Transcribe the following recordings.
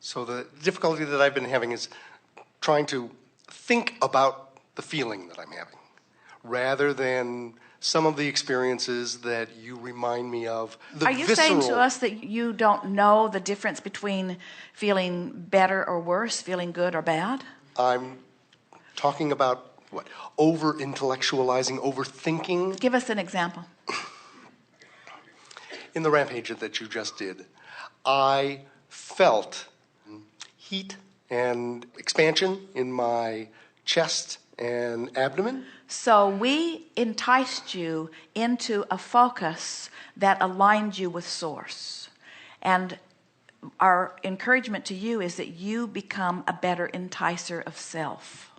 So the difficulty that I've been having is trying to think about the feeling that I'm having, rather than some of the experiences that you remind me of. Are you saying to us that you don't know the difference between feeling better or worse, feeling good or bad? I'm talking about, what, over-intellectualizing, overthinking. Give us an example. In the rampage that you just did, I felt heat and expansion in my chest and abdomen. So we enticed you into a focus that aligned you with source. And our encouragement to you is that you become a better enticer of self.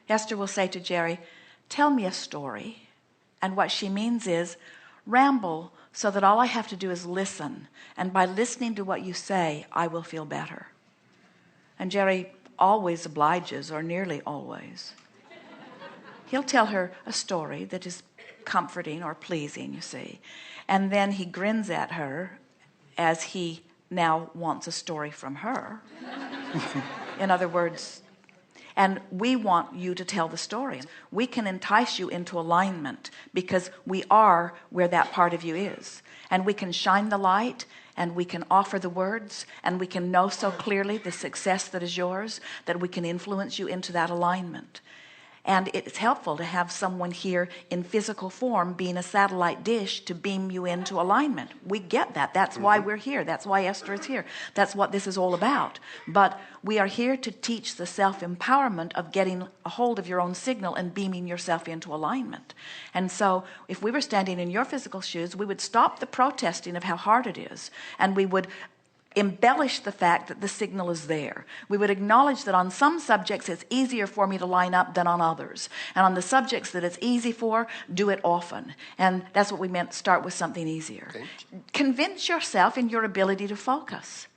Esther will say to Jerry, tell me a story. And what she means is ramble so that all I have to do is listen. And by listening to what you say, I will feel better. And Jerry always obliges, or nearly always. He'll tell her a story that is comforting or pleasing, you see. And then he grins at her as he now wants a story from her. In other words, and we want you to tell the story. We can entice you into alignment because we are where that part of you is. And we can shine the light, and we can offer the words, and we can know so clearly the success that is yours that we can influence you into that alignment. And it's helpful to have someone here in physical form being a satellite dish to beam you into alignment. We get that. That's why we're here. That's why Esther is here. That's what this is all about. But we are here to teach the self-empowerment of getting a hold of your own signal and beaming yourself into alignment. And so if we were standing in your physical shoes, we would stop the protesting of how hard it is. And we would embellish the fact that the signal is there. We would acknowledge that on some subjects it's easier for me to line up than on others. And on the subjects that it's easy for, do it often. And that's what we meant, start with something easier. Okay. Convince yourself in your ability to focus.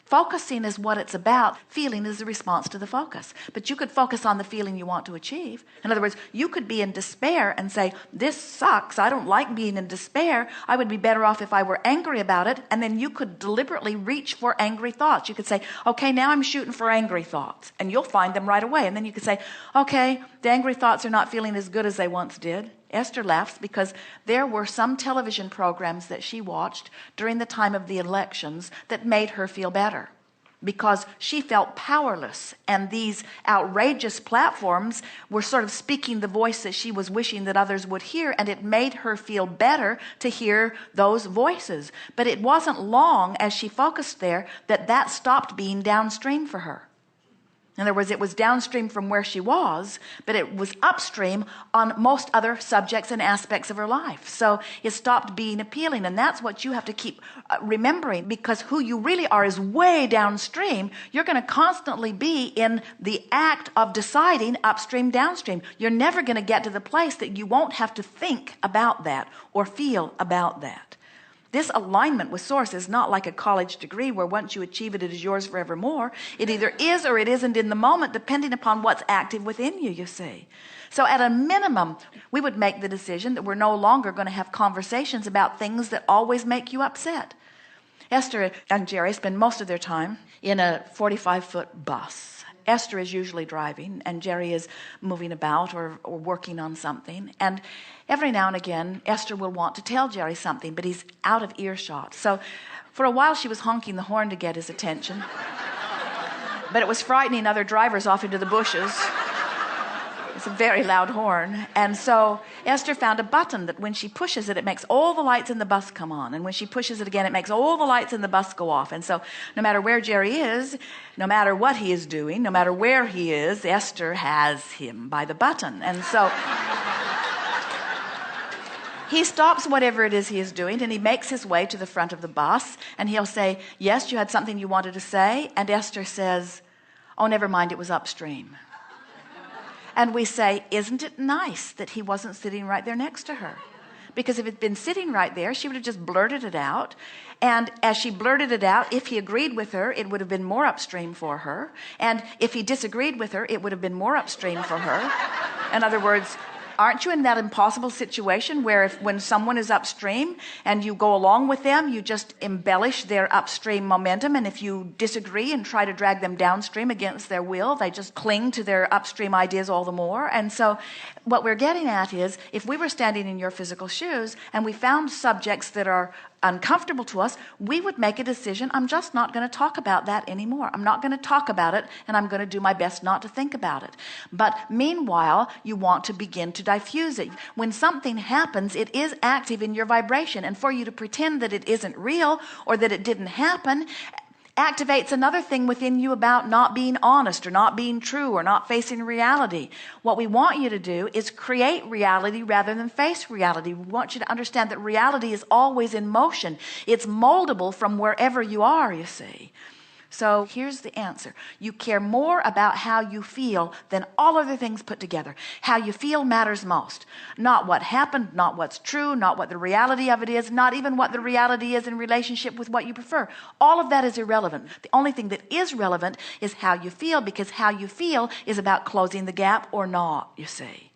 Focusing is what it's about. Feeling is the response to the focus. But you could focus on the feeling you want to achieve. In other words, you could be in despair and say, this sucks. I don't like being in despair. I would be better off if I were angry about it. And then you could deliberately reach for angry thoughts. You could say, okay, now I'm shooting for angry thoughts. And you'll find them right away. And then you could say, okay, the angry thoughts are not feeling as good as they once did. Esther laughs because there were some television programs that she watched during the time of the elections that made her feel better because she felt powerless, and these outrageous platforms were sort of speaking the voice that she was wishing that others would hear, and it made her feel better to hear those voices. But it wasn't long as she focused there that stopped being downstream for her. In other words, it was downstream from where she was, but it was upstream on most other subjects and aspects of her life. So it stopped being appealing, and that's what you have to keep remembering, because who you really are is way downstream. You're going to constantly be in the act of deciding upstream, downstream. You're never going to get to the place that you won't have to think about that or feel about that. This alignment with source is not like a college degree where once you achieve it, it is yours forevermore. It either is or it isn't in the moment, depending upon what's active within you, you see. So at a minimum, we would make the decision that we're no longer going to have conversations about things that always make you upset. Esther and Jerry spend most of their time in a 45-foot bus. Esther is usually driving, and Jerry is moving about or working on something. And every now and again, Esther will want to tell Jerry something, but he's out of earshot. So for a while, she was honking the horn to get his attention. But it was frightening other drivers off into the bushes. It's a very loud horn. And so Esther found a button that when she pushes it, it makes all the lights in the bus come on. And when she pushes it again, it makes all the lights in the bus go off. And so no matter where Jerry is, no matter what he is doing, no matter where he is, Esther has him by the button. And so he stops whatever it is he is doing, and he makes his way to the front of the bus. And he'll say, yes, you had something you wanted to say. And Esther says, oh, never mind, it was upstream. And we say, isn't it nice that he wasn't sitting right there next to her? Because if it had been sitting right there, she would have just blurted it out. And as she blurted it out, if he agreed with her, it would have been more upstream for her. And if he disagreed with her, it would have been more upstream for her. In other words, Aren't you in that impossible situation where when someone is upstream and you go along with them, you just embellish their upstream momentum, and if you disagree and try to drag them downstream against their will, they just cling to their upstream ideas all the more? And so what we're getting at is, if we were standing in your physical shoes and we found subjects that are uncomfortable to us, we would make a decision. I'm just not going to talk about that anymore. I'm not going to talk about it, and I'm going to do my best not to think about it. But meanwhile, you want to begin to diffuse it. When something happens, it is active in your vibration, and for you to pretend that it isn't real or that it didn't happen activates another thing within you about not being honest or not being true or not facing reality. What we want you to do is create reality rather than face reality. We want you to understand that reality is always in motion. It's moldable from wherever you are, you see. So here's the answer. You care more about how you feel than all other things put together. How you feel matters most. Not what happened, not what's true, not what the reality of it is, not even what the reality is in relationship with what you prefer. All of that is irrelevant. The only thing that is relevant is how you feel, because how you feel is about closing the gap or not, you see.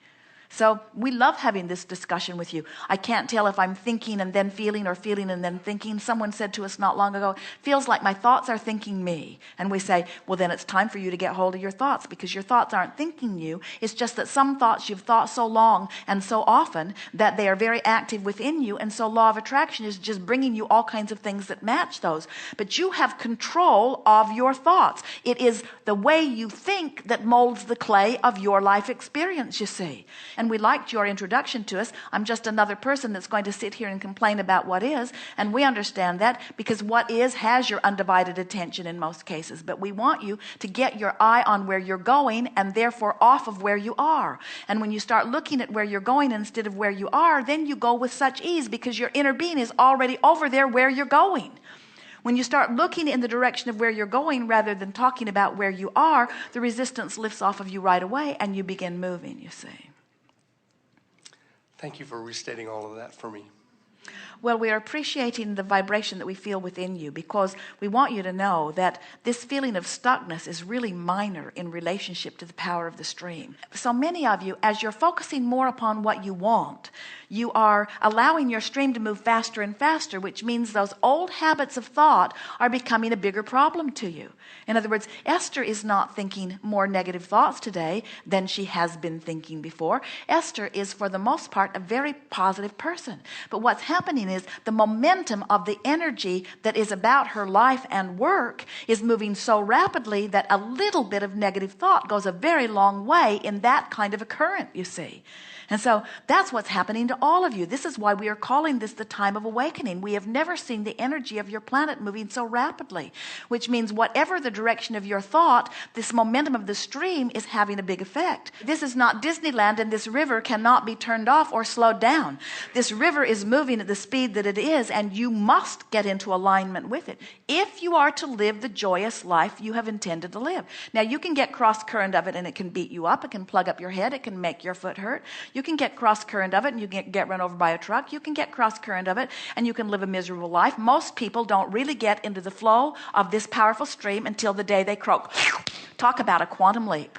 So we love having this discussion with you. I can't tell if I'm thinking and then feeling or feeling and then thinking. Someone said to us not long ago, feels like my thoughts are thinking me. And we say, well, then it's time for you to get hold of your thoughts, because your thoughts aren't thinking you. It's just that some thoughts you've thought so long and so often that they are very active within you. And so law of attraction is just bringing you all kinds of things that match those. But you have control of your thoughts. It is the way you think that molds the clay of your life experience, you see. And we liked your introduction to us. I'm just another person that's going to sit here and complain about what is. And we understand that, because what is has your undivided attention in most cases. But we want you to get your eye on where you're going and therefore off of where you are. And when you start looking at where you're going instead of where you are, then you go with such ease, because your inner being is already over there where you're going. When you start looking in the direction of where you're going rather than talking about where you are, the resistance lifts off of you right away and you begin moving, you see. Thank you for restating all of that for me. Well, we are appreciating the vibration that we feel within you, because we want you to know that this feeling of stuckness is really minor in relationship to the power of the stream. So many of you, as you're focusing more upon what you want, you are allowing your stream to move faster and faster, which means those old habits of thought are becoming a bigger problem to you. In other words, Esther is not thinking more negative thoughts today than she has been thinking before. Esther is, for the most part, a very positive person. But what's happening is the momentum of the energy that is about her life and work is moving so rapidly that a little bit of negative thought goes a very long way in that kind of a current, you see. And so that's what's happening to all of you. This is why we are calling this the time of awakening. We have never seen the energy of your planet moving so rapidly, which means whatever the direction of your thought, this momentum of the stream is having a big effect. This is not Disneyland, and this river cannot be turned off or slowed down. This river is moving at the speed that it is, and you must get into alignment with it if you are to live the joyous life you have intended to live. Now, you can get cross current of it, and it can beat you up. It can plug up your head. It can make your foot hurt. You can get cross current of it and you can get run over by a truck. You can get cross current of it and you can live a miserable life. Most people don't really get into the flow of this powerful stream until the day they croak. Talk about a quantum leap.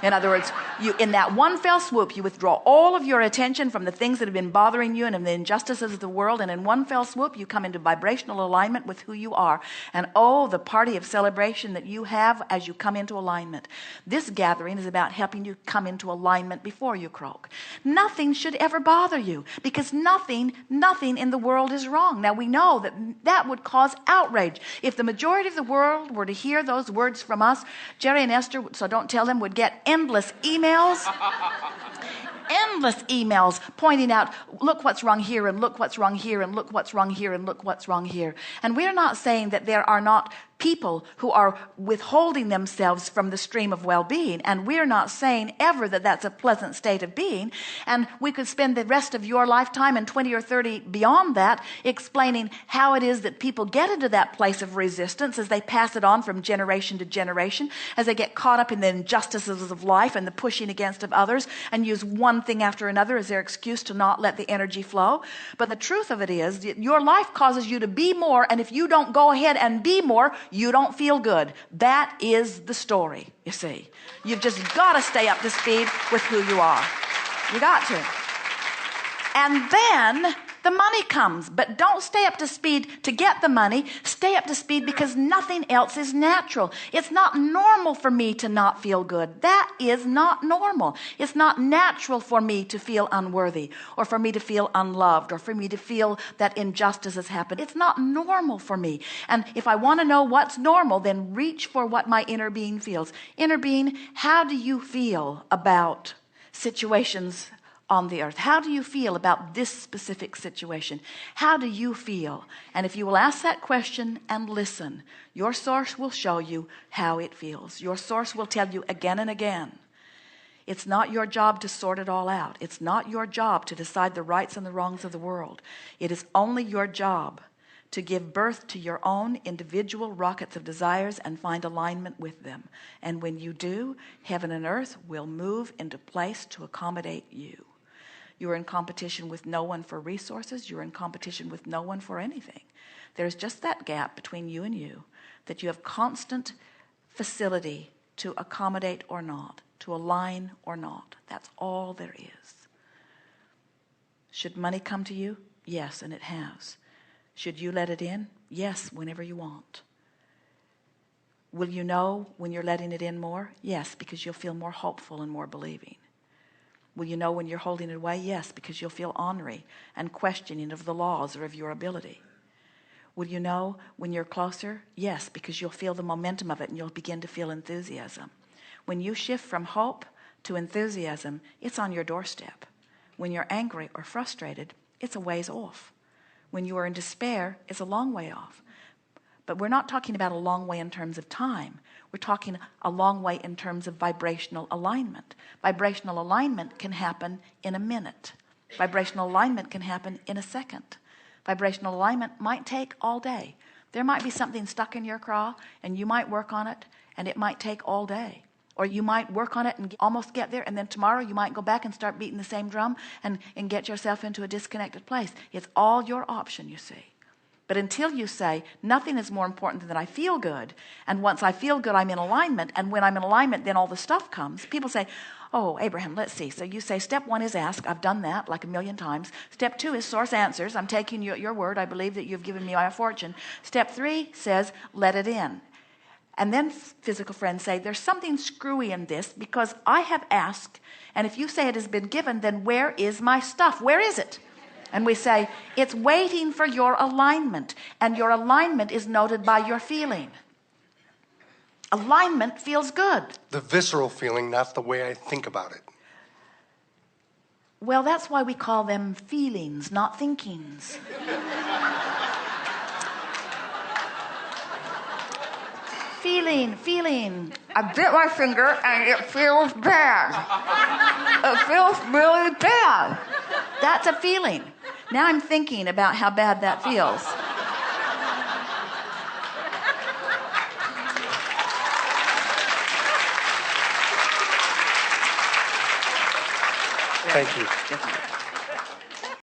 In other words, you, in that one fell swoop, you withdraw all of your attention from the things that have been bothering you and the injustices of the world, and in one fell swoop, you come into vibrational alignment with who you are. And oh, the party of celebration that you have as you come into alignment. This gathering is about helping you come into alignment before you croak. Nothing should ever bother you, because nothing in the world is wrong. Now, we know that that would cause outrage. If the majority of the world were to hear those words from us, Jerry and Esther, so don't tell them, would get endless emails pointing out, look what's wrong here, and look what's wrong here, and look what's wrong here, and look what's wrong here. And we're not saying that there are not people who are withholding themselves from the stream of well-being, and we're not saying ever that that's a pleasant state of being. And we could spend the rest of your lifetime and 20 or 30 beyond that explaining how it is that people get into that place of resistance as they pass it on from generation to generation, as they get caught up in the injustices of life and the pushing against of others and use one thing after another as their excuse to not let the energy flow. But the truth of it is that your life causes you to be more, and if you don't go ahead and be more, you don't feel good. That is the story, you see. You've just got to stay up to speed with who you are. You got to. And then the money comes. But don't stay up to speed to get the money. Stay up to speed because nothing else is natural. It's not normal for me to not feel good. That is not normal. It's not natural for me to feel unworthy or for me to feel unloved or for me to feel that injustice has happened. It's not normal for me. And if I want to know what's normal, then reach for what my inner being feels. Inner being, how do you feel about situations on the earth? How do you feel about this specific situation? How do you feel? And if you will ask that question and listen, your source will show you how it feels. Your source will tell you again and again. It's not your job to sort it all out. It's not your job to decide the rights and the wrongs of the world. It is only your job to give birth to your own individual rockets of desires and find alignment with them. And when you do, heaven and earth will move into place to accommodate you. You are in competition with no one for resources. You're in competition with no one for anything. There's just that gap between you and you, that you have constant facility to accommodate or not, to align or not. That's all there is. Should money come to you? Yes, and it has. Should you let it in? Yes, whenever you want. Will you know when you're letting it in more? Yes, because you'll feel more hopeful and more believing. Will you know when you're holding it away? Yes, because you'll feel ornery and questioning of the laws or of your ability. Will you know when you're closer? Yes, because you'll feel the momentum of it and you'll begin to feel enthusiasm. When you shift from hope to enthusiasm, it's on your doorstep. When you're angry or frustrated, it's a ways off. When you are in despair, it's a long way off. But we're not talking about a long way in terms of time. We're talking a long way in terms of vibrational alignment. Vibrational alignment can happen in a minute. Vibrational alignment can happen in a second. Vibrational alignment might take all day. There might be something stuck in your craw and you might work on it and it might take all day. Or you might work on it and almost get there, and then tomorrow you might go back and start beating the same drum and get yourself into a disconnected place. It's all your option, you see. But until you say, nothing is more important than that I feel good, and once I feel good, I'm in alignment, and when I'm in alignment, then all the stuff comes. People say, oh, Abraham, let's see. So you say, step 1 is ask. I've done that like a million times. Step 2 is source answers. I'm taking you at your word. I believe that you've given me my fortune. Step 3 says, let it in. And then physical friends say, there's something screwy in this because I have asked, and if you say it has been given, then where is my stuff? Where is it? And we say, it's waiting for your alignment, and your alignment is noted by your feeling. Alignment feels good. The visceral feeling, not the way I think about it. Well, that's why we call them feelings, not thinkings. Feeling. I bit my finger and it feels bad. It feels really bad. That's a feeling. Now I'm thinking about how bad that feels. Thank you.